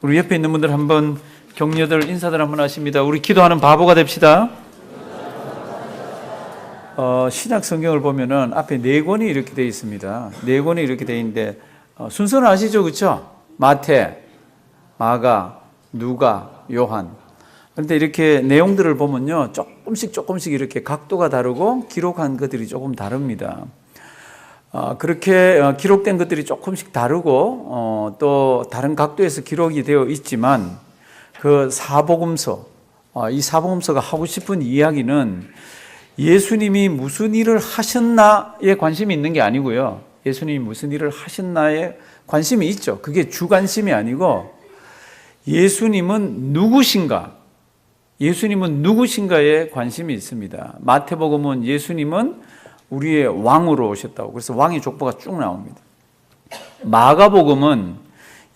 우리 옆에 있는 분들 한번 격려들 인사들 한번 하십니다. 우리 기도하는 바보가 됩시다. 신약 성경을 보면은 앞에 네 권이 이렇게 되어 있습니다. 네 권이 이렇게 되어 있는데 순서는 아시죠, 그렇죠? 마태, 마가, 누가, 요한. 그런데 이렇게 내용들을 보면요, 조금씩 이렇게 각도가 다르고 기록한 것들이 조금 다릅니다. 그렇게 기록된 것들이 조금씩 다르고 또 다른 각도에서 기록이 되어 있지만 그 사복음서, 이 사복음서가 하고 싶은 이야기는 예수님이 무슨 일을 하셨나에 관심이 있는 게 아니고요. 예수님이 무슨 일을 하셨나에 관심이 있죠. 그게 주 관심이 아니고 예수님은 누구신가? 예수님은 누구신가에 관심이 있습니다. 마태복음은 예수님은 우리의 왕으로 오셨다고. 그래서 왕의 족보가 쭉 나옵니다. 마가복음은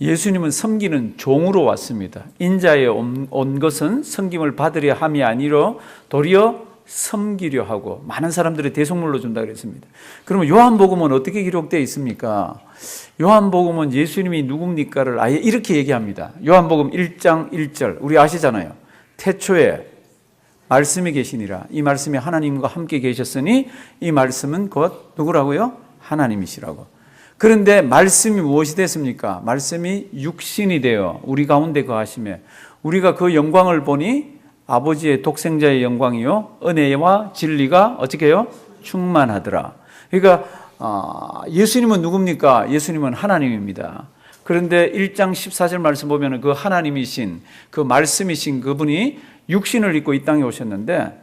예수님은 섬기는 종으로 왔습니다. 인자에 온 것은 섬김을 받으려 함이 아니라 도리어 섬기려 하고 많은 사람들의 대속물로 준다 그랬습니다. 그러면 요한복음은 어떻게 기록되어 있습니까? 요한복음은 예수님이 누굽니까를 아예 이렇게 얘기합니다. 요한복음 1장 1절 우리 아시잖아요. 태초에 말씀이 계시니라. 이 말씀이 하나님과 함께 계셨으니 이 말씀은 곧 누구라고요? 하나님이시라고. 그런데 말씀이 무엇이 됐습니까? 말씀이 육신이 되어 우리 가운데 거하시며 우리가 그 영광을 보니 아버지의 독생자의 영광이요 은혜와 진리가 어떻게 해요? 충만하더라. 그러니까 예수님은 누굽니까? 예수님은 하나님입니다. 그런데 1장 14절 말씀 보면 그 하나님이신 그 말씀이신 그분이 육신을 입고 이 땅에 오셨는데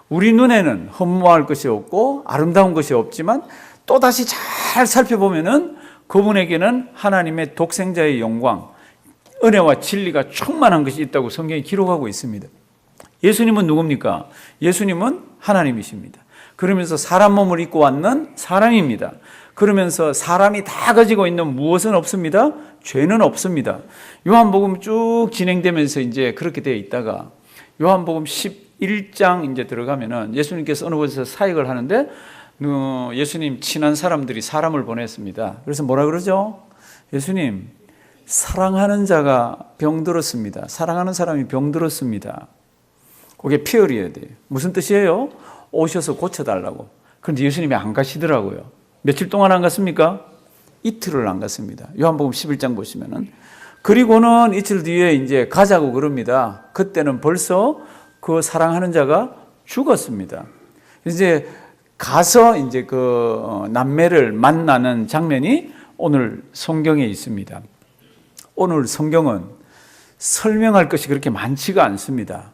우리 눈에는 흠모할 것이 없고 아름다운 것이 없지만 또다시 잘 살펴보면은 그분에게는 하나님의 독생자의 영광, 은혜와 진리가 충만한 것이 있다고 성경이 기록하고 있습니다. 예수님은 누굽니까? 예수님은 하나님이십니다. 그러면서 사람 몸을 입고 왔는 사람입니다. 그러면서 사람이 다 가지고 있는 무엇은 없습니다. 죄는 없습니다. 요한복음 쭉 진행되면서 이제 그렇게 되어 있다가 요한복음 11장 이제 들어가면은 예수님께서 어느 곳에서 사역을 하는데 예수님 친한 사람들이 사람을 보냈습니다. 그래서 뭐라 그러죠? 예수님, 사랑하는 자가 병들었습니다. 사랑하는 사람이 병들었습니다. 그게 피어리어야 돼요. 무슨 뜻이에요? 오셔서 고쳐달라고. 그런데 예수님이 안 가시더라고요. 며칠 동안 안 갔습니까? 이틀을 안 갔습니다. 요한복음 11장 보시면은. 그리고는 이틀 뒤에 이제 가자고 그럽니다. 그때는 벌써 그 사랑하는 자가 죽었습니다. 이제 가서 이제 그 남매를 만나는 장면이 오늘 성경에 있습니다. 오늘 성경은 설명할 것이 그렇게 많지가 않습니다.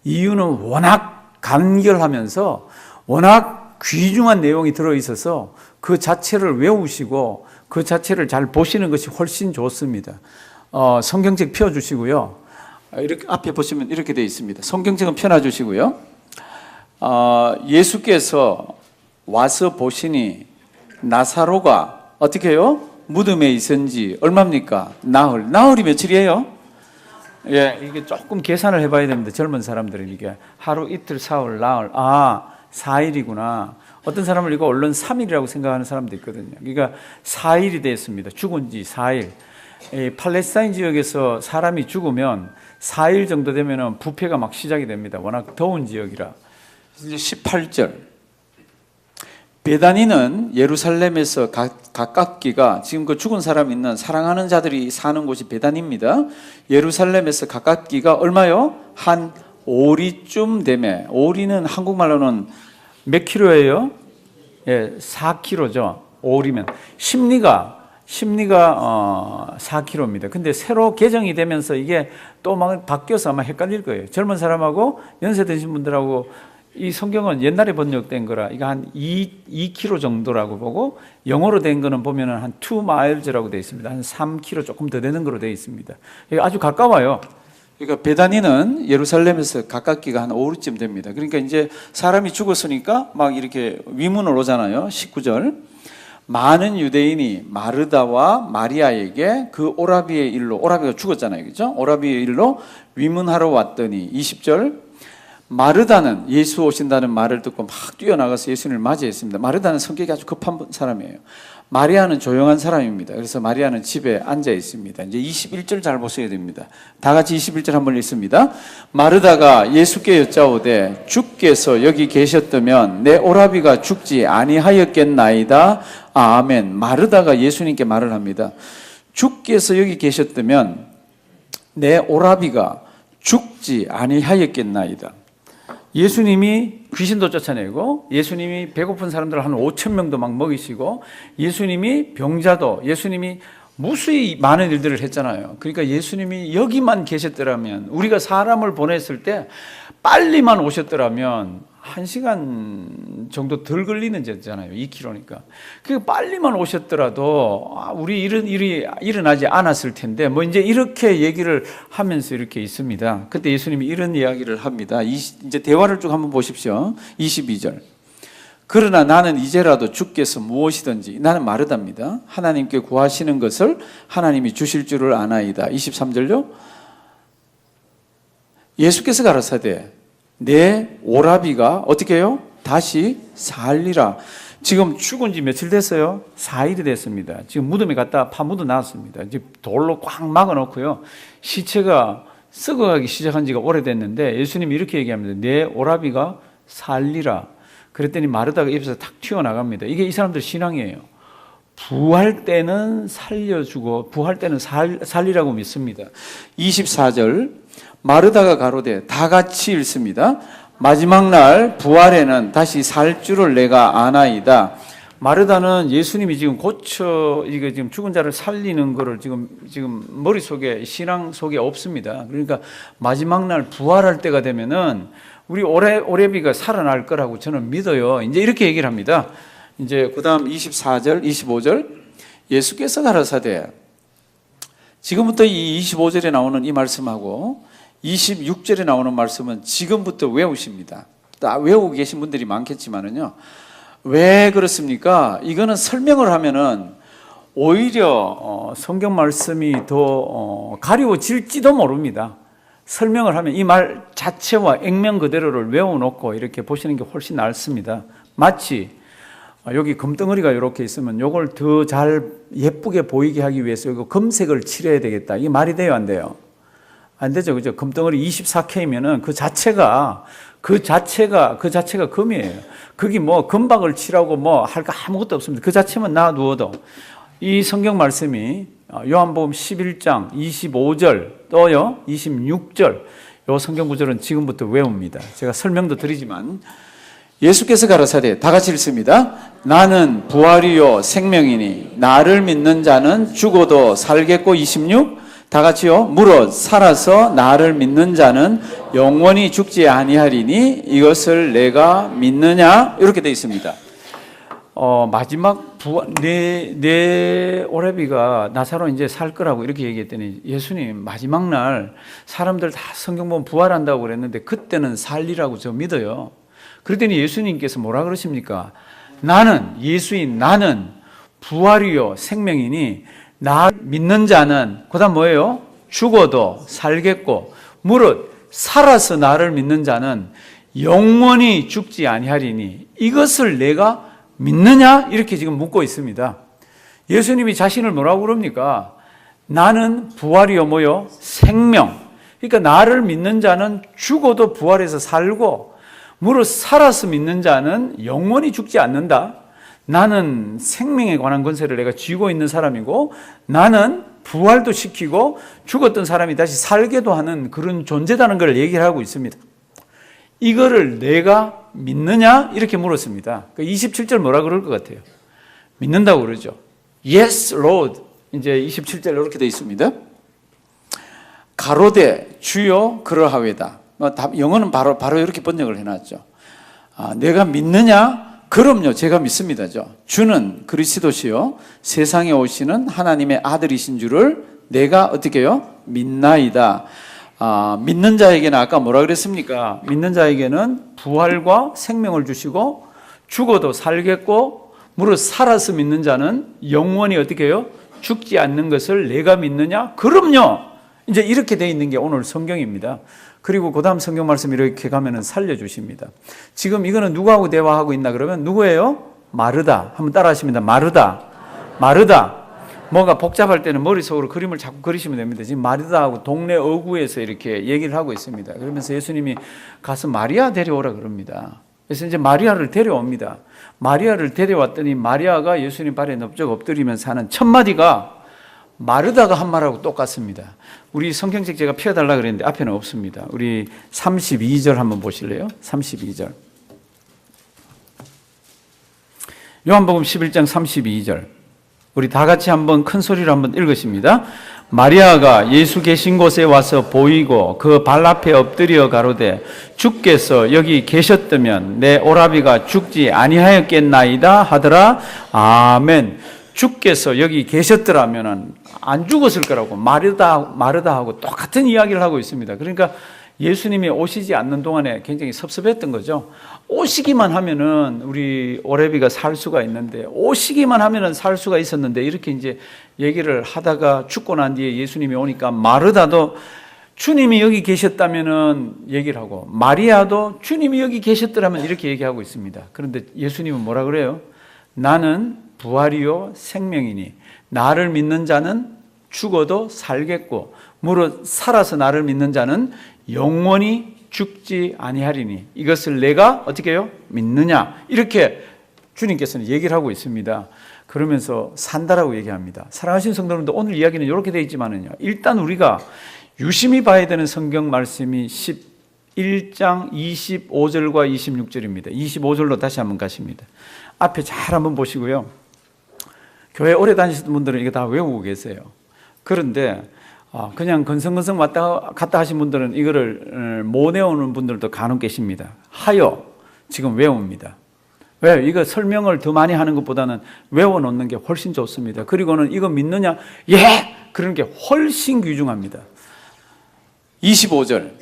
이유는 워낙 간결하면서 워낙 귀중한 내용이 들어있어서 그 자체를 외우시고 그 자체를 잘 보시는 것이 훨씬 좋습니다. 성경책 펴주시고요. 이렇게 앞에 보시면 이렇게 되어 있습니다. 성경책은 펴놔주시고요. 예수께서 와서 보시니 나사로가 어떻게 해요? 무덤에 있은지 얼마입니까? 나흘이 며칠이에요? 예, 이게 조금 계산을 해봐야 됩니다. 젊은 사람들은 이게 하루, 이틀, 사흘, 나흘. 4일이구나. 어떤 사람은 이거 얼른 3일이라고 생각하는 사람도 있거든요. 그러니까 4일이 됐습니다. 죽은 지 4일. 팔레스타인 지역에서 사람이 죽으면 4일 정도 되면 부패가 막 시작이 됩니다. 워낙 더운 지역이라. 이제 18절. 베다니는 예루살렘에서 가깝기가 지금 그 죽은 사람 있는 사랑하는 자들이 사는 곳이 베다니입니다. 예루살렘에서 가깝기가 얼마요? 한 오리쯤 되매. 오리는 한국말로는 몇 킬로예요? 예, 4킬로죠. 오리면 심리가 4킬로입니다. 근데 새로 개정이 되면서 이게 또 막 바뀌어서 아마 헷갈릴 거예요. 젊은 사람하고 연세 드신 분들하고 이 성경은 옛날에 번역된 거라 이거 한 2km 정도라고 보고 영어로 된 거는 보면은 한 2miles라고 되어 있습니다. 한 3km 조금 더 되는 거로 되어 있습니다. 아주 가까워요. 그러니까 베다니는 예루살렘에서 가깝기가 한 5리쯤 됩니다. 그러니까 이제 사람이 죽었으니까 막 이렇게 위문을 오잖아요. 19절. 많은 유대인이 마르다와 마리아에게 그 오라비의 일로, 오라비가 죽었잖아요. 그죠? 오라비의 일로 위문하러 왔더니 20절. 마르다는 예수 오신다는 말을 듣고 막 뛰어나가서 예수님을 맞이했습니다. 마르다는 성격이 아주 급한 사람이에요. 마리아는 조용한 사람입니다. 그래서 마리아는 집에 앉아 있습니다. 이제 21절 잘 보셔야 됩니다. 다 같이 21절 한번 읽습니다. 마르다가 예수께 여짜오되 주께서 여기 계셨다면 내 오라비가 죽지 아니하였겠나이다. 아멘. 마르다가 예수님께 말을 합니다. 주께서 여기 계셨다면 내 오라비가 죽지 아니하였겠나이다. 예수님이 귀신도 쫓아내고 예수님이 배고픈 사람들 한 5천 명도 막 먹이시고 예수님이 병자도 예수님이 무수히 많은 일들을 했잖아요. 그러니까 예수님이 여기만 계셨더라면 우리가 사람을 보냈을 때 빨리만 오셨더라면 1시간 정도 덜 걸리는 데잖아요. 2km니까. 그 빨리만 오셨더라도 우리 이런 일이 일어나지 않았을 텐데 뭐 이제 이렇게 얘기를 하면서 이렇게 있습니다. 그때 예수님이 이런 이야기를 합니다. 이제 대화를 쭉 한번 보십시오. 22절. 그러나 나는 이제라도 주께서 무엇이든지 나는 마르다입니다. 하나님께 구하시는 것을 하나님이 주실 줄을 아나이다. 23절요. 예수께서 가라사대 내 오라비가 어떻게 해요? 다시 살리라. 지금 죽은 지 며칠 됐어요? 4일이 됐습니다. 지금 무덤에 갔다 파묻어 놨습니다. 지금 돌로 꽉 막아놓고요. 시체가 썩어가기 시작한 지가 오래됐는데 예수님이 이렇게 얘기합니다. 내 오라비가 살리라. 그랬더니 마르다가 입에서 탁 튀어나갑니다. 이게 이 사람들 신앙이에요. 부활 때는 살려주고 부활 때는 살리라고 믿습니다. 24절 마르다가 가로되 다 같이 읽습니다. 마지막 날 부활에는 다시 살 줄을 내가 아나이다. 마르다는 예수님이 지금 이거 지금 죽은 자를 살리는 거를 지금 머릿속에 신앙 속에 없습니다. 그러니까 마지막 날 부활할 때가 되면은 우리 오레비가 살아날 거라고 저는 믿어요. 이제 이렇게 얘기를 합니다. 이제 그다음 24절, 25절 예수께서 가라사대 지금부터 이 25절에 나오는 이 말씀하고 26절에 나오는 말씀은 지금부터 외우십니다. 다 외우고 계신 분들이 많겠지만은요. 왜 그렇습니까? 이거는 설명을 하면은 오히려 성경 말씀이 더 가려워질지도 모릅니다. 설명을 하면 이 말 자체와 액면 그대로를 외워놓고 이렇게 보시는 게 훨씬 낫습니다. 마치 여기 금덩어리가 이렇게 있으면 이걸 더 잘 예쁘게 보이게 하기 위해서 이거 금색을 칠해야 되겠다. 이게 말이 돼요, 안 돼요? 안 되죠, 그죠? 금덩어리 24K면은 그 자체가 금이에요. 거기 뭐 금박을 칠하고 뭐 할 거 아무것도 없습니다. 그 자체만 놔두어도 이 성경 말씀이 요한복음 11장 25절 또요 26절 요 성경 구절은 지금부터 외웁니다. 제가 설명도 드리지만 예수께서 가라사대 다 같이 읽습니다. 나는 부활이요 생명이니 나를 믿는 자는 죽어도 살겠고 26 다 같이요. 무릇 살아서 나를 믿는 자는 영원히 죽지 아니하리니 이것을 내가 믿느냐 이렇게 되어 있습니다. 마지막 내 오레비가 나사로 이제 살 거라고 이렇게 얘기했더니 예수님 마지막 날 사람들 다 성경 보면 부활한다고 그랬는데 그때는 살리라고 저 믿어요. 그랬더니 예수님께서 뭐라 그러십니까? 나는 부활이요 생명이니 나 믿는 자는 그다음 뭐예요? 죽어도 살겠고 무릇 살아서 나를 믿는 자는 영원히 죽지 아니하리니 이것을 내가 믿느냐? 이렇게 지금 묻고 있습니다. 예수님이 자신을 뭐라고 그럽니까? 나는 부활이요 뭐요? 생명. 그러니까 나를 믿는 자는 죽어도 부활해서 살고 무릇 살아서 믿는 자는 영원히 죽지 않는다. 나는 생명에 관한 권세를 내가 쥐고 있는 사람이고 나는 부활도 시키고 죽었던 사람이 다시 살게도 하는 그런 존재다는 걸 얘기를 하고 있습니다. 이거를 내가 믿느냐? 이렇게 물었습니다. 27절 뭐라 그럴 것 같아요? 믿는다고 그러죠. Yes, Lord. 이제 27절 이렇게 되어 있습니다. 가로되 주여 그러하외다. 영어는 바로 이렇게 번역을 해놨죠. 내가 믿느냐? 그럼요, 제가 믿습니다죠. 주는 그리스도시요 세상에 오시는 하나님의 아들이신 줄을 내가 어떻게 해요? 믿나이다. 믿는 자에게는 아까 뭐라 그랬습니까? 믿는 자에게는 부활과 생명을 주시고 죽어도 살겠고 무릇 살아서 믿는 자는 영원히 어떻게 해요? 죽지 않는 것을 내가 믿느냐? 그럼요. 이제 이렇게 돼 있는 게 오늘 성경입니다. 그리고 그 다음 성경 말씀 이렇게 가면은 살려주십니다. 지금 이거는 누구하고 대화하고 있나 그러면 누구예요? 마르다. 한번 따라 하십니다. 마르다. 마르다. 뭐가 복잡할 때는 머릿속으로 그림을 자꾸 그리시면 됩니다. 지금 마르다하고 동네 어구에서 이렇게 얘기를 하고 있습니다. 그러면서 예수님이 가서 마리아 데려오라 그럽니다. 그래서 이제 마리아를 데려옵니다. 마리아를 데려왔더니 마리아가 예수님 발에 넙적 엎드리면서 하는 첫 마디가 마르다가 한 말하고 똑같습니다. 우리 성경책 제가 펴달라 그랬는데 앞에는 없습니다. 우리 32절 한번 보실래요? 32절. 요한복음 11장 32절. 우리 다 같이 한번 큰 소리로 한번 읽으십니다. 마리아가 예수 계신 곳에 와서 보이고 그 발 앞에 엎드려 가로되 주께서 여기 계셨다면 내 오라비가 죽지 아니하였겠나이다 하더라. 아멘. 주께서 여기 계셨더라면 안 죽었을 거라고 마르다하고 똑같은 이야기를 하고 있습니다. 그러니까 예수님이 오시지 않는 동안에 굉장히 섭섭했던 거죠. 오시기만 하면은 우리 오레비가 살 수가 있는데, 오시기만 하면은 살 수가 있었는데, 이렇게 이제 얘기를 하다가 죽고 난 뒤에 예수님이 오니까 마르다도 주님이 여기 계셨다면은 얘기를 하고, 마리아도 주님이 여기 계셨더라면 이렇게 얘기하고 있습니다. 그런데 예수님은 뭐라 그래요? 나는 부활이요 생명이니 나를 믿는 자는 죽어도 살겠고 무릇 살아서 나를 믿는 자는 영원히 죽지 아니하리니 이것을 내가 어떻게 해요? 믿느냐? 이렇게 주님께서는 얘기를 하고 있습니다. 그러면서 산다라고 얘기합니다. 사랑하시는 성도님들, 오늘 이야기는 이렇게 되어 있지만은요, 일단 우리가 유심히 봐야 되는 성경 말씀이 11장 25절과 26절입니다. 25절로 다시 한번 가십니다. 앞에 잘 한번 보시고요. 교회 오래 다니시던 분들은 이거 다 외우고 계세요. 그런데 그냥 건성건성 왔다 갔다 하신 분들은 이거를 못 외우는 분들도 간혹 계십니다. 하여 지금 외웁니다. 왜? 이거 설명을 더 많이 하는 것보다는 외워놓는 게 훨씬 좋습니다. 그리고는 이거 믿느냐? 예! 그런 게 훨씬 귀중합니다. 25절.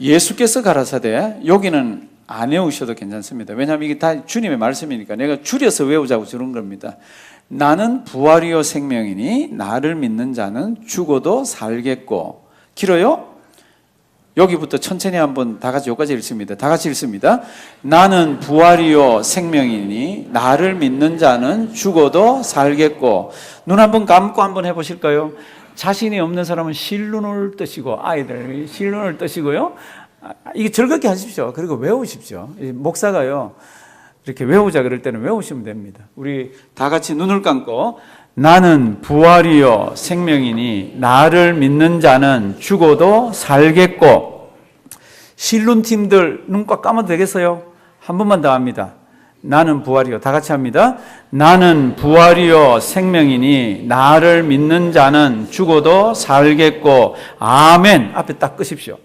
예수께서 가라사대, 여기는 안 외우셔도 괜찮습니다. 왜냐하면 이게 다 주님의 말씀이니까 내가 줄여서 외우자고 주는 겁니다. 나는 부활이요 생명이니 나를 믿는 자는 죽어도 살겠고. 길어요? 여기부터 천천히 한번 다 같이 여기까지 읽습니다. 다 같이 읽습니다. 나는 부활이요 생명이니 나를 믿는 자는 죽어도 살겠고. 눈 한번 감고 한번 해보실까요? 자신이 없는 사람은 실눈을 뜨시고, 아이들 실눈을 뜨시고요, 이게 즐겁게 하십시오. 그리고 외우십시오. 목사가요 이렇게 외우자 그럴 때는 외우시면 됩니다. 우리 다 같이 눈을 감고, 나는 부활이요 생명이니 나를 믿는 자는 죽어도 살겠고. 실눈 팀들 눈 꽉 감아도 되겠어요? 한 번만 더 합니다. 나는 부활이요. 다 같이 합니다. 나는 부활이요 생명이니 나를 믿는 자는 죽어도 살겠고. 아멘. 앞에 딱 끄십시오.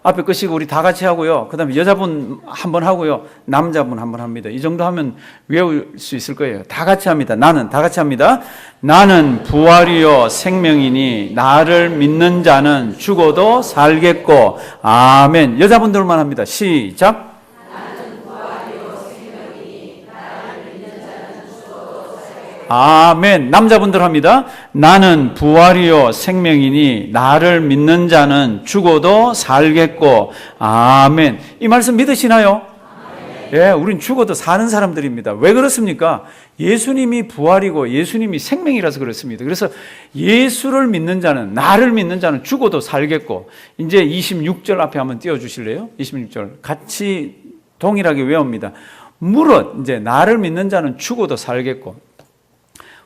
앞에 끄시고 우리 다 같이 하고요. 그 다음에 여자분 한 번 하고요. 남자분 한 번 합니다. 이 정도 하면 외울 수 있을 거예요. 다 같이 합니다. 나는, 다 같이 합니다. 나는 부활이요 생명이니 나를 믿는 자는 죽어도 살겠고. 아멘. 여자분들만 합니다. 시작. 아멘. 남자분들 합니다. 나는 부활이요 생명이니 나를 믿는 자는 죽어도 살겠고. 아멘. 이 말씀 믿으시나요? 예, 우린 죽어도 사는 사람들입니다. 왜 그렇습니까? 예수님이 부활이고 예수님이 생명이라서 그렇습니다. 그래서 예수를 믿는 자는, 나를 믿는 자는 죽어도 살겠고. 이제 26절 앞에 한번 띄워주실래요? 26절 같이 동일하게 외웁니다. 무릇 이제 나를 믿는 자는 죽어도 살겠고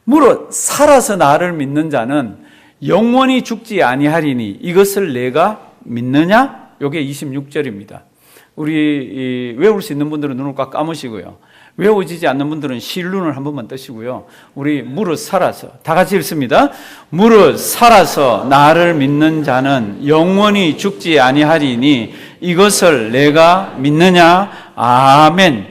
무릇 살아서 나를 믿는 자는 영원히 죽지 아니하리니 이것을 내가 믿느냐? 이게 26절입니다. 우리 외울 수 있는 분들은 눈을 꽉 감으시고요. 외워지지 않는 분들은 실눈을 한 번만 뜨시고요. 우리 무릇 살아서 다 같이 읽습니다. 무릇 살아서 나를 믿는 자는 영원히 죽지 아니하리니 이것을 내가 믿느냐? 아멘.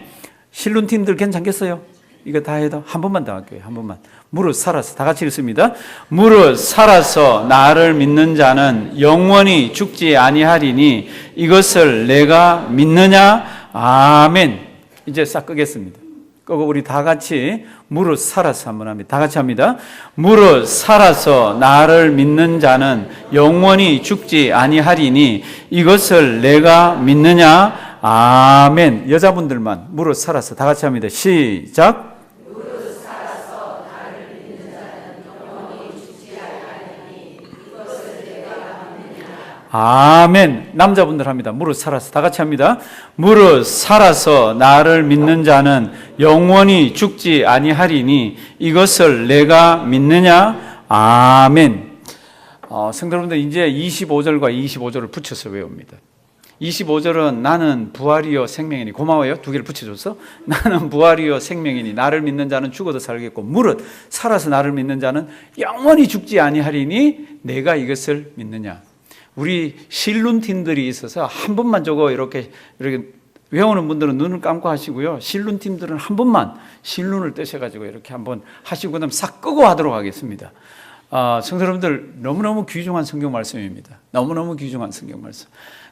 실눈 팀들 괜찮겠어요? 이거 다 해도 한 번만 더 할게요. 한 번만. 무릇 살아서 다 같이 읽습니다. 무릇 살아서 나를 믿는 자는 영원히 죽지 아니하리니 이것을 내가 믿느냐? 아멘. 이제 싹 끄겠습니다. 끄고 우리 다 같이 무릇 살아서 한번 합니다. 다 같이 합니다. 무릇 살아서 나를 믿는 자는 영원히 죽지 아니하리니 이것을 내가 믿느냐? 아멘. 여자분들만 무릇 살아서 다 같이 합니다. 시작. 무릇 살아서 나를 믿는 아멘. 남자분들 합니다. 무릇 살아서. 다 같이 합니다. 무릇 살아서 나를 믿는 자는 영원히 죽지 아니하리니 이것을 내가 믿느냐? 아멘. 성도 여러분들, 이제 25절과 25절을 붙여서 외웁니다. 25절은 나는 부활이요 생명이니, 고마워요. 두 개를 붙여줬어. 나는 부활이요 생명이니 나를 믿는 자는 죽어도 살겠고 무릇 살아서 나를 믿는 자는 영원히 죽지 아니하리니 내가 이것을 믿느냐. 우리 실룬팀들이 있어서 한 번만 저거 이렇게 외우는 분들은 눈을 감고 하시고요. 실룬팀들은 한 번만 실룬을 뜨셔가지고 이렇게 한번 하시고 그다음 싹 끄고 하도록 하겠습니다. 성도 여러분들, 너무너무 귀중한 성경 말씀입니다. 너무너무 귀중한 성경 말씀.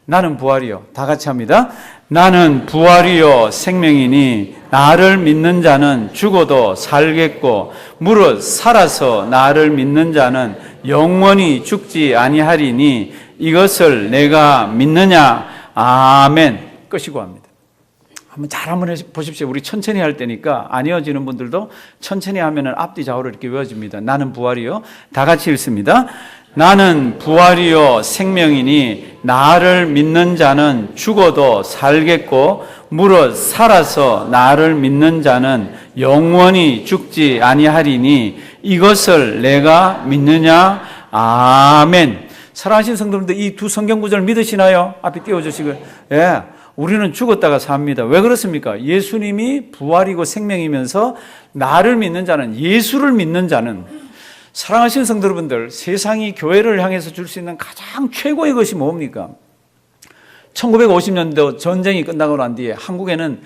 나는 부활이요. 다 같이 합니다. 나는 부활이요 생명이니 나를 믿는 자는 죽어도 살겠고 무릇 살아서 나를 믿는 자는 영원히 죽지 아니하리니 이것을 내가 믿느냐? 아멘. 끝이고 합니다. 한번 보십시오. 우리 천천히 할 때니까 안 이어지는 분들도 천천히 하면은 앞뒤 좌우로 이렇게 외워집니다. 나는 부활이요. 다 같이 읽습니다. 나는 부활이요 생명이니 나를 믿는 자는 죽어도 살겠고 무릇 살아서 나를 믿는 자는 영원히 죽지 아니하리니 이것을 내가 믿느냐? 아멘. 사랑하신 성도님들, 이 두 성경 구절 믿으시나요? 앞에 띄워주시고. 예. 우리는 죽었다가 삽니다. 왜 그렇습니까? 예수님이 부활이고 생명이면서 나를 믿는 자는, 예수를 믿는 자는, 사랑하시는 성도 여러분들, 세상이 교회를 향해서 줄 수 있는 가장 최고의 것이 뭡니까? 1950년도 전쟁이 끝나고 난 뒤에 한국에는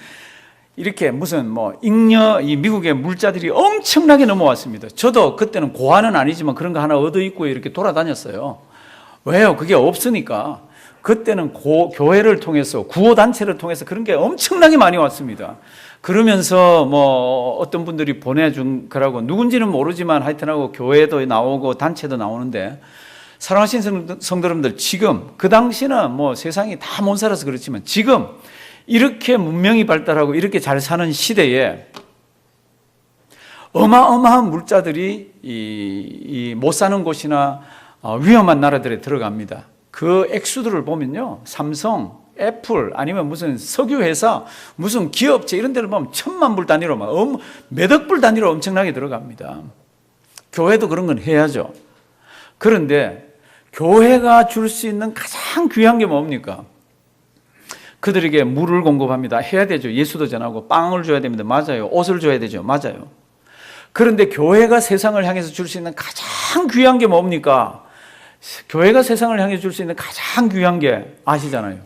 이렇게 무슨 잉여, 이 미국의 물자들이 엄청나게 넘어왔습니다. 저도 그때는 고아는 아니지만 그런 거 하나 얻어 입고 이렇게 돌아다녔어요. 왜요? 그게 없으니까. 그때는 교회를 통해서, 구호단체를 통해서 그런 게 엄청나게 많이 왔습니다. 그러면서 어떤 분들이 보내준 거라고, 누군지는 모르지만 하여튼하고 교회도 나오고 단체도 나오는데, 사랑하신 성도 여러분들, 지금, 그 당시는 세상이 다 못 살아서 그렇지만 지금 이렇게 문명이 발달하고 이렇게 잘 사는 시대에 어마어마한 물자들이 못 사는 곳이나 위험한 나라들에 들어갑니다. 그 액수들을 보면요, 삼성, 애플, 아니면 무슨 석유회사, 무슨 기업체 이런 데를 보면 1,000만 불 단위로 몇억 불 단위로 엄청나게 들어갑니다. 교회도 그런 건 해야죠. 그런데 교회가 줄 수 있는 가장 귀한 게 뭡니까? 그들에게 물을 공급합니다. 해야 되죠. 예수도 전하고 빵을 줘야 됩니다. 맞아요. 옷을 줘야 되죠. 맞아요. 그런데 교회가 세상을 향해서 줄 수 있는 가장 귀한 게 뭡니까? 교회가 세상을 향해 줄 수 있는 가장 귀한 게 아시잖아요.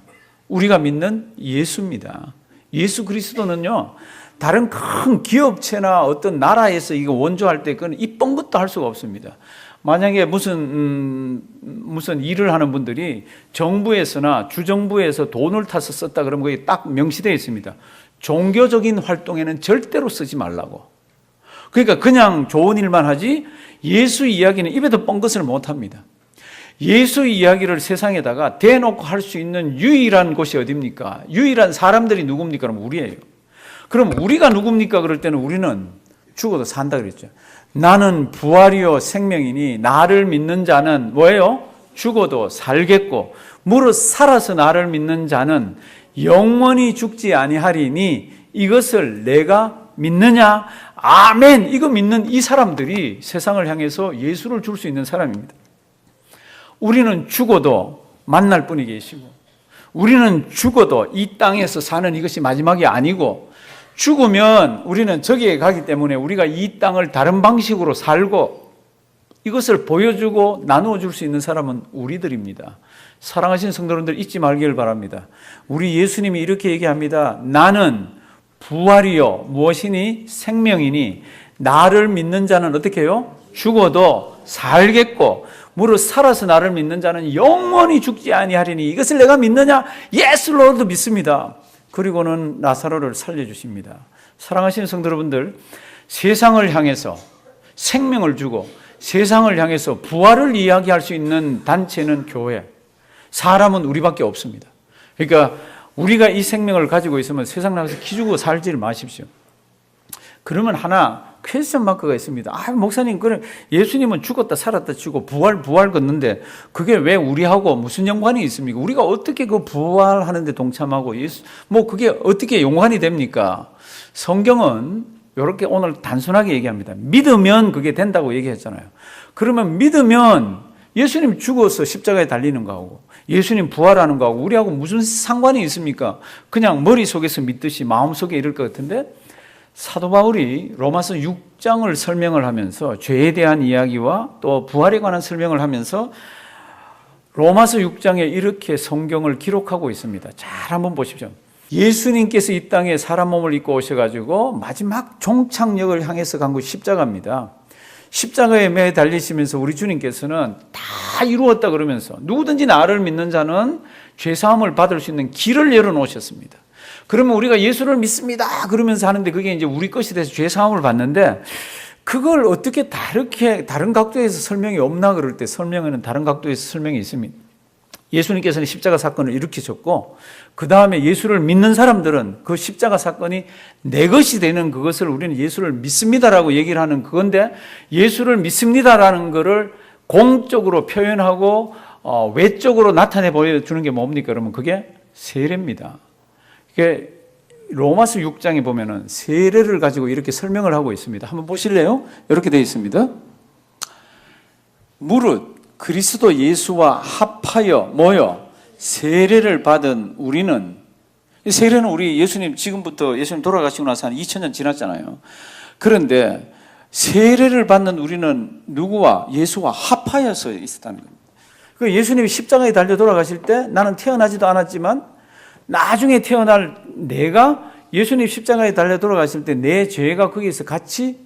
우리가 믿는 예수입니다. 예수 그리스도는요, 다른 큰 기업체나 어떤 나라에서 이거 원조할 때 그건 이쁜 것도 할 수가 없습니다. 만약에 무슨 일을 하는 분들이 정부에서나 주정부에서 돈을 타서 썼다 그러면 거기 딱 명시되어 있습니다. 종교적인 활동에는 절대로 쓰지 말라고. 그러니까 그냥 좋은 일만 하지 예수 이야기는 입에도 뻥끗을 못합니다. 예수 이야기를 세상에다가 대놓고 할 수 있는 유일한 곳이 어디입니까? 유일한 사람들이 누굽니까? 그럼 우리예요. 그럼 우리가 누굽니까? 그럴 때는 우리는 죽어도 산다 그랬죠. 나는 부활이요 생명이니 나를 믿는 자는 뭐예요? 죽어도 살겠고 무릇 살아서 나를 믿는 자는 영원히 죽지 아니하리니 이것을 내가 믿느냐? 아멘. 이거 믿는 이 사람들이 세상을 향해서 예수를 줄 수 있는 사람입니다. 우리는 죽어도 만날 분이 계시고, 우리는 죽어도 이 땅에서 사는 이것이 마지막이 아니고, 죽으면 우리는 저기에 가기 때문에 우리가 이 땅을 다른 방식으로 살고 이것을 보여주고 나누어 줄 수 있는 사람은 우리들입니다. 사랑하신 성도님들 잊지 말기를 바랍니다. 우리 예수님이 이렇게 얘기합니다. 나는 부활이요 무엇이니? 생명이니 나를 믿는 자는 어떻게 해요? 죽어도 살겠고 무릇 살아서 나를 믿는 자는 영원히 죽지 아니하리니 이것을 내가 믿느냐? 예스 로드 믿습니다. 그리고는 나사로를 살려주십니다. 사랑하시는 성도 여러분들, 세상을 향해서 생명을 주고 세상을 향해서 부활을 이야기할 수 있는 단체는 교회, 사람은 우리밖에 없습니다. 그러니까 우리가 이 생명을 가지고 있으면 세상 나가서 기죽고 살지를 마십시오. 그러면 하나 퀘스천 마크가 있습니다. 목사님, 그래 예수님은 죽었다 살았다 치고 부활 걷는데 그게 왜 우리하고 무슨 연관이 있습니까? 우리가 어떻게 그 부활하는데 동참하고 그게 어떻게 연관이 됩니까? 성경은 이렇게 오늘 단순하게 얘기합니다. 믿으면 그게 된다고 얘기했잖아요. 그러면 믿으면 예수님 죽어서 십자가에 달리는 거하고 예수님 부활하는 거하고 우리하고 무슨 상관이 있습니까? 그냥 머릿속에서 믿듯이 마음속에 이럴 것 같은데, 사도 바울이 로마서 6장을 설명을 하면서 죄에 대한 이야기와 또 부활에 관한 설명을 하면서 로마서 6장에 이렇게 성경을 기록하고 있습니다. 잘 한번 보십시오. 예수님께서 이 땅에 사람 몸을 입고 오셔가지고 마지막 종착역을 향해서 간 곳이 십자가입니다. 십자가에 매 달리시면서 우리 주님께서는 다 이루었다 그러면서 누구든지 나를 믿는 자는 죄사함을 받을 수 있는 길을 열어놓으셨습니다. 그러면 우리가 예수를 믿습니다 그러면서 하는데 그게 이제 우리 것이 돼서 죄사함을 받는데, 그걸 어떻게 다른 각도에서 설명이 없나 그럴 때 설명에는 다른 각도에서 설명이 있습니다. 예수님께서는 십자가 사건을 일으키셨고 그 다음에 예수를 믿는 사람들은 그 십자가 사건이 내 것이 되는 그것을 우리는 예수를 믿습니다라고 얘기를 하는 그건데, 예수를 믿습니다라는 거를 공적으로 표현하고 외적으로 나타내 보여주는 게 뭡니까? 그러면 그게 세례입니다. 그게 로마서 6장에 보면은 세례를 가지고 이렇게 설명을 하고 있습니다. 한번 보실래요? 이렇게 되어 있습니다. 무릇 그리스도 예수와 합하여 세례를 받은 우리는, 세례는 우리 예수님 지금부터 예수님 돌아가시고 나서 한 2000년 지났잖아요. 그런데 세례를 받는 우리는 누구와? 예수와 합하여서 있었다는 겁니다. 그 예수님이 십자가에 달려 돌아가실 때 나는 태어나지도 않았지만 나중에 태어날 내가 예수님 십자가에 달려 돌아가실 때 내 죄가 거기에서 같이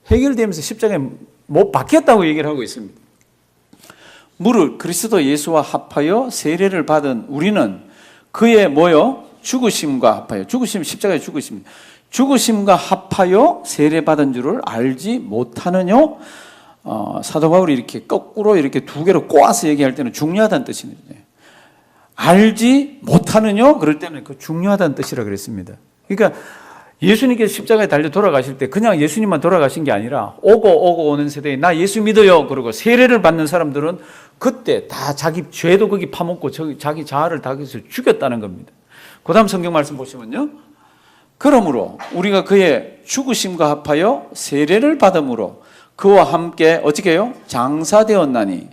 해결되면서 십자가에 못 박혔다고 얘기를 하고 있습니다. 무릇 그리스도 예수와 합하여 세례를 받은 우리는 그의 죽으심과 합하여, 죽으심, 십자가의 죽으심과 합하여 세례 받은 줄을 알지 못하느냐? 사도 바울이 이렇게 거꾸로 이렇게 두 개로 꼬아서 얘기할 때는 중요하다는 뜻입니다. 알지 못하느냐? 그럴 때는 그 중요하다는 뜻이라 그랬습니다. 그러니까 예수님께서 십자가에 달려 돌아가실 때 그냥 예수님만 돌아가신 게 아니라 오고 오는 세대에 나 예수 믿어요 그러고 세례를 받는 사람들은 그때 다 자기 죄도 거기 파묻고 자기 자아를 다 거기서 죽였다는 겁니다. 그 다음 성경 말씀 보시면요, 그러므로 우리가 그의 죽으심과 합하여 세례를 받음으로 그와 함께 어떻게 해요? 장사되었나니.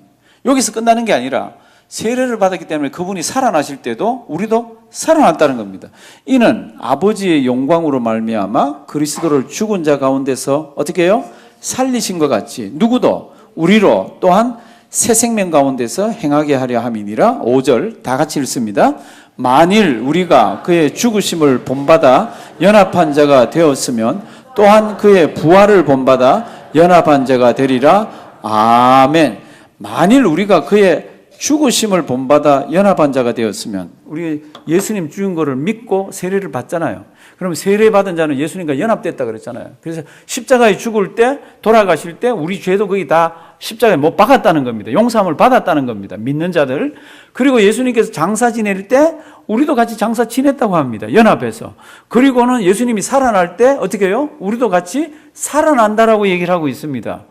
여기서 끝나는 게 아니라 세례를 받았기 때문에 그분이 살아나실 때도 우리도 살아났다는 겁니다. 이는 아버지의 영광으로 말미암아 그리스도를 죽은 자 가운데서 어떻게 해요? 살리신 것 같이 누구도 우리로 또한 새 생명 가운데서 행하게 하려 함이니라. 5절 다 같이 읽습니다. 만일 우리가 그의 죽으심을 본받아 연합한 자가 되었으면 또한 그의 부활을 본받아 연합한 자가 되리라. 아멘. 만일 우리가 그의 죽으심을 본받아 연합한 자가 되었으면, 우리 예수님 죽은 거를 믿고 세례를 받잖아요. 그럼 세례 받은 자는 예수님과 연합됐다 그랬잖아요. 그래서 십자가에 죽을 때, 돌아가실 때 우리 죄도 거기 다 십자가에 못 박았다는 겁니다. 용서함을 받았다는 겁니다. 믿는 자들. 그리고 예수님께서 장사 지낼 때 우리도 같이 장사 지냈다고 합니다. 연합해서. 그리고는 예수님이 살아날 때 어떻게 해요? 우리도 같이 살아난다라고 얘기를 하고 있습니다.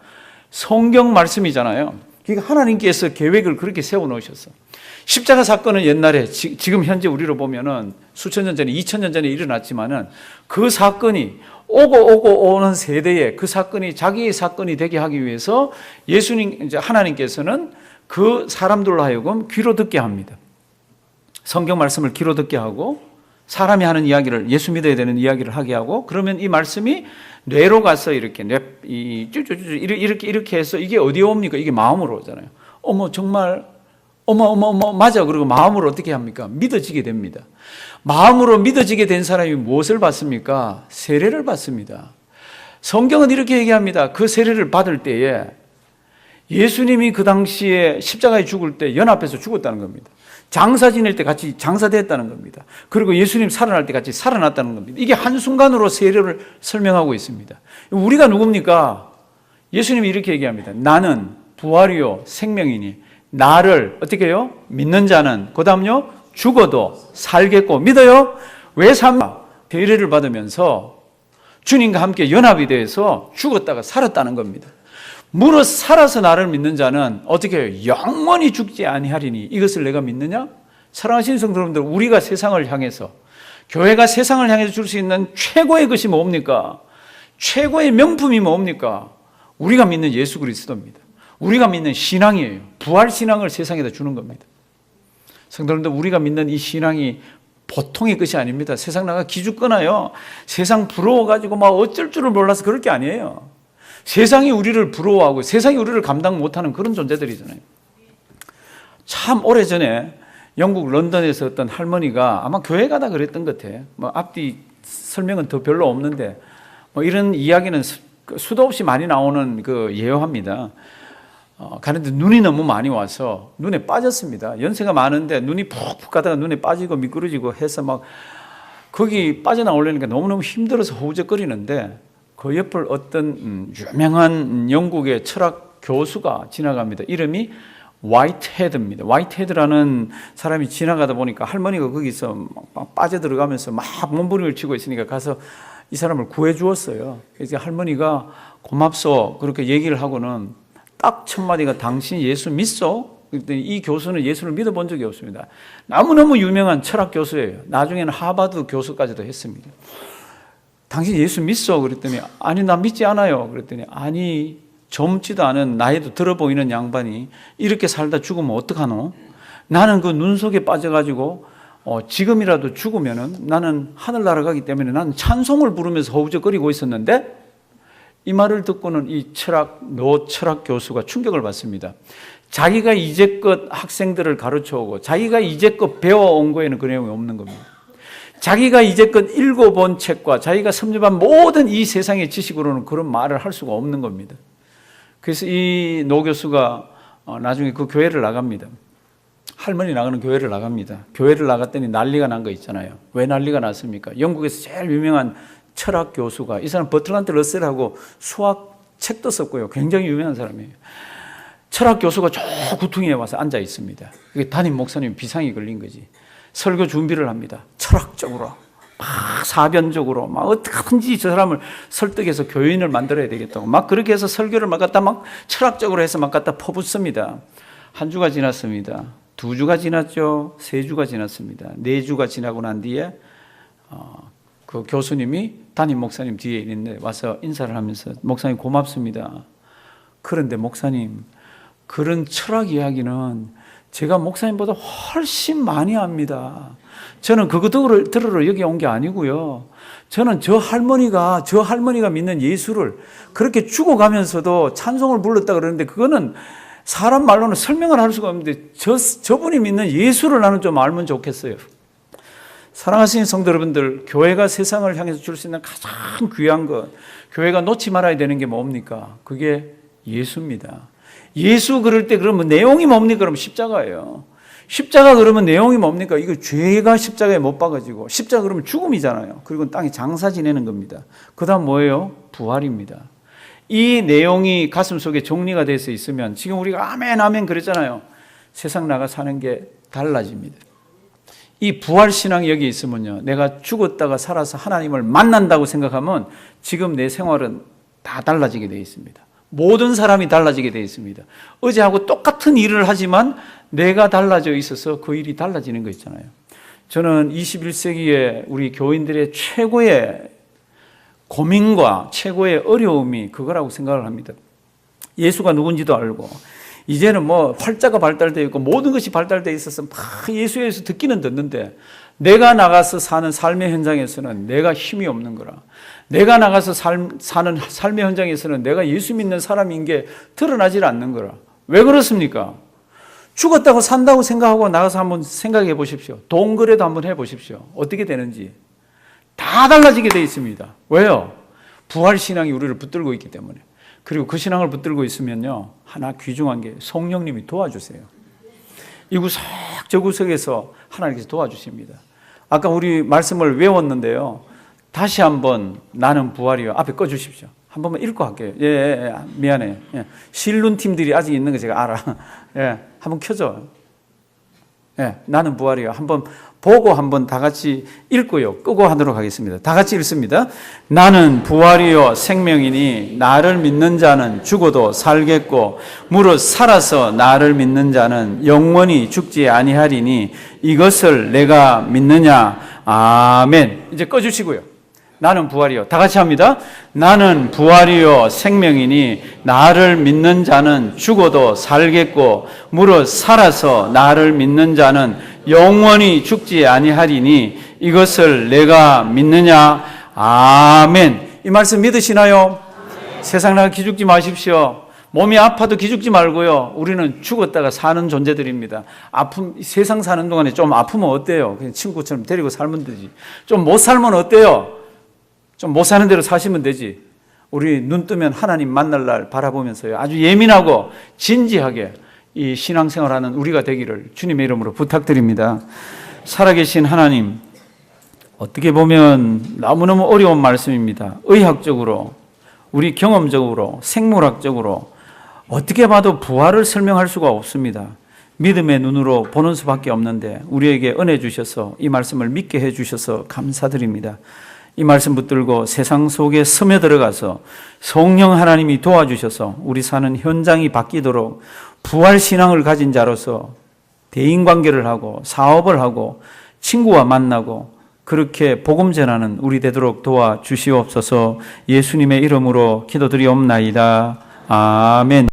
성경 말씀이잖아요. 그러니까 하나님께서 계획을 그렇게 세워놓으셨어. 십자가 사건은 옛날에 지금 현재 우리로 보면은 수천 년 전에 2000년 전에 일어났지만은 그 사건이 오고 오는 세대에 그 사건이 자기의 사건이 되게 하기 위해서 이제 하나님께서는 그 사람들로 하여금 귀로 듣게 합니다. 성경 말씀을 귀로 듣게 하고 사람이 하는 이야기를, 예수 믿어야 되는 이야기를 하게 하고, 그러면 이 말씀이 뇌로 가서 이렇게 이렇게 해서 이게 어디에 옵니까? 이게 마음으로 오잖아요. 정말 맞아. 그리고 마음으로 어떻게 합니까? 믿어지게 됩니다. 마음으로 믿어지게 된 사람이 무엇을 받습니까? 세례를 받습니다. 성경은 이렇게 얘기합니다. 그 세례를 받을 때에 예수님이 그 당시에 십자가에 죽을 때 연합해서 죽었다는 겁니다. 장사 지낼 때 같이 장사됐다는 겁니다. 그리고 예수님 살아날 때 같이 살아났다는 겁니다. 이게 한순간으로 세례를 설명하고 있습니다. 우리가 누굽니까? 예수님이 이렇게 얘기합니다. 나는 부활이요 생명이니 나를 어떻게 해요? 믿는 자는 그 다음요 죽어도 살겠고 믿어요? 왜 삶? 세례를 받으면서 주님과 함께 연합이 돼서 죽었다가 살았다는 겁니다. 무릇 살아서 나를 믿는 자는 어떻게 해요? 영원히 죽지 아니하리니 이것을 내가 믿느냐? 사랑하시는 성도 여러분들, 우리가 세상을 향해서, 교회가 세상을 향해서 줄 수 있는 최고의 것이 뭡니까? 최고의 명품이 뭡니까? 우리가 믿는 예수 그리스도입니다. 우리가 믿는 신앙이에요. 부활 신앙을 세상에다 주는 겁니다. 성도 여러분들, 우리가 믿는 이 신앙이 보통의 것이 아닙니다. 세상 나가 기죽거나요, 세상 부러워가지고 막 어쩔 줄을 몰라서 그럴 게 아니에요. 세상이 우리를 부러워하고 세상이 우리를 감당 못하는 그런 존재들이잖아요. 참 오래전에 영국 런던에서 어떤 할머니가 아마 교회 가다 그랬던 것 같아요. 뭐 앞뒤 설명은 더 별로 없는데 뭐 이런 이야기는 수도 없이 많이 나오는 그 예화입니다. 가는데 눈이 너무 많이 와서 눈에 빠졌습니다. 연세가 많은데 눈이 푹푹 가다가 눈에 빠지고 미끄러지고 해서 막 거기 빠져나오려니까 너무너무 힘들어서 허우적거리는데 그 옆을 어떤 유명한 영국의 철학 교수가 지나갑니다. 이름이 화이트헤드입니다. 화이트헤드라는 사람이 지나가다 보니까 할머니가 거기서 막 빠져들어가면서 막 몸부림을 치고 있으니까 가서 이 사람을 구해 주었어요. 그래서 할머니가 고맙소 그렇게 얘기를 하고는 딱 첫 마디가 당신 예수 믿소? 그랬더니 이 교수는 예수를 믿어본 적이 없습니다. 너무너무 유명한 철학 교수예요. 나중에는 하버드 교수까지도 했습니다. 당신 예수 믿소? 그랬더니 아니 나 믿지 않아요. 그랬더니 아니 젊지도 않은 나이도 들어 보이는 양반이 이렇게 살다 죽으면 어떡하노? 나는 그 눈 속에 빠져가지고 지금이라도 죽으면은 나는 하늘 날아가기 때문에 나는 찬송을 부르면서 허우적거리고 있었는데 이 말을 듣고는 이 철학 교수가 충격을 받습니다. 자기가 이제껏 학생들을 가르쳐오고 자기가 이제껏 배워온 거에는 그 내용이 없는 겁니다. 자기가 이제껏 읽어본 책과 자기가 섭렵한 모든 이 세상의 지식으로는 그런 말을 할 수가 없는 겁니다. 그래서 이 노 교수가 나중에 그 교회를 나갑니다. 할머니 나가는 교회를 나갑니다. 교회를 나갔더니 난리가 난 거 있잖아요. 왜 난리가 났습니까? 영국에서 제일 유명한 철학 교수가, 이 사람 버틀란트 러셀하고 수학 책도 썼고요. 굉장히 유명한 사람이에요. 철학 교수가 저 구퉁이에 와서 앉아 있습니다. 이게 담임 목사님 비상이 걸린 거지. 설교 준비를 합니다. 철학적으로, 막 사변적으로, 막 어떻게든지 저 사람을 설득해서 교인을 만들어야 되겠다고 막 그렇게 해서 설교를 막 갖다 막 철학적으로 해서 막 갖다 퍼붓습니다. 한 주가 지났습니다. 2주가 지났죠. 3주가 지났습니다. 4주가 지나고 난 뒤에 그 교수님이 담임 목사님 뒤에 있는데 와서 인사를 하면서 목사님 고맙습니다. 그런데 목사님 그런 철학 이야기는 제가 목사님보다 훨씬 많이 합니다. 저는 그거 들으러 여기 온 게 아니고요. 저는 저 할머니가 믿는 예수를 그렇게 죽어가면서도 찬송을 불렀다 그러는데 그거는 사람 말로는 설명을 할 수가 없는데 저분이 믿는 예수를 나는 좀 알면 좋겠어요. 사랑하시는 성도 여러분들, 교회가 세상을 향해서 줄 수 있는 가장 귀한 것, 교회가 놓지 말아야 되는 게 뭡니까? 그게 예수입니다. 예수 그럴 때 그러면 내용이 뭡니까? 그러면 십자가예요. 십자가 그러면 내용이 뭡니까? 이거 죄가 십자가에 못 박아지고, 십자가 그러면 죽음이잖아요. 그리고 땅에 장사 지내는 겁니다. 그 다음 뭐예요? 부활입니다. 이 내용이 가슴 속에 정리가 돼서 있으면 지금 우리가 아멘 아멘 그랬잖아요. 세상 나가 사는 게 달라집니다. 이 부활신앙이 여기 있으면요, 내가 죽었다가 살아서 하나님을 만난다고 생각하면 지금 내 생활은 다 달라지게 되어 있습니다. 모든 사람이 달라지게 되어 있습니다. 어제하고 똑같은 일을 하지만 내가 달라져 있어서 그 일이 달라지는 거 있잖아요. 저는 21세기에 우리 교인들의 최고의 고민과 최고의 어려움이 그거라고 생각을 합니다. 예수가 누군지도 알고 이제는 뭐 활자가 발달되어 있고 모든 것이 발달되어 있어서 막 예수에서 듣기는 듣는데 내가 나가서 사는 삶의 현장에서는 내가 힘이 없는 거라. 내가 나가서 사는 삶의 현장에서는 내가 예수 믿는 사람인 게 드러나질 않는 거라. 왜 그렇습니까? 죽었다고 산다고 생각하고 나가서 한번 생각해 보십시오. 동거래도 한번 해 보십시오. 어떻게 되는지. 다 달라지게 되어 있습니다. 왜요? 부활신앙이 우리를 붙들고 있기 때문에. 그리고 그 신앙을 붙들고 있으면요, 하나 귀중한 게 성령님이 도와주세요. 이 구석 저 구석에서 하나님께서 도와주십니다. 아까 우리 말씀을 외웠는데요, 다시 한번 나는 부활이요 앞에 꺼주십시오. 한 번만 읽고 할게요. 예, 미안해요. 예. 실눈 팀들이 아직 있는 거 제가 알아. 예, 한번 켜줘. 예, 나는 부활이요. 한번 보고 한번 다 같이 읽고요. 끄고 하도록 하겠습니다. 다 같이 읽습니다. 나는 부활이요 생명이니 나를 믿는 자는 죽어도 살겠고 무릇 살아서 나를 믿는 자는 영원히 죽지 아니하리니 이것을 내가 믿느냐. 아멘. 이제 꺼주시고요. 나는 부활이요. 다 같이 합니다. 나는 부활이요 생명이니 나를 믿는 자는 죽어도 살겠고 무릇 살아서 나를 믿는 자는 영원히 죽지 아니하리니 이것을 내가 믿느냐. 아멘. 이 말씀 믿으시나요? 세상 나가 기죽지 마십시오. 몸이 아파도 기죽지 말고요. 우리는 죽었다가 사는 존재들입니다. 세상 사는 동안에 좀 아프면 어때요? 그냥 친구처럼 데리고 살면 되지. 좀 못 살면 어때요? 좀 못 사는 대로 사시면 되지. 우리 눈 뜨면 하나님 만날 날 바라보면서요. 아주 예민하고 진지하게 이 신앙생활하는 우리가 되기를 주님의 이름으로 부탁드립니다. 살아계신 하나님, 어떻게 보면 너무너무 어려운 말씀입니다. 의학적으로, 우리 경험적으로, 생물학적으로 어떻게 봐도 부활을 설명할 수가 없습니다. 믿음의 눈으로 보는 수밖에 없는데 우리에게 은혜 주셔서 이 말씀을 믿게 해 주셔서 감사드립니다. 이 말씀 붙들고 세상 속에 스며들어가서 성령 하나님이 도와주셔서 우리 사는 현장이 바뀌도록 부활신앙을 가진 자로서 대인관계를 하고 사업을 하고 친구와 만나고 그렇게 복음 전하는 우리 되도록 도와주시옵소서. 예수님의 이름으로 기도드리옵나이다. 아멘.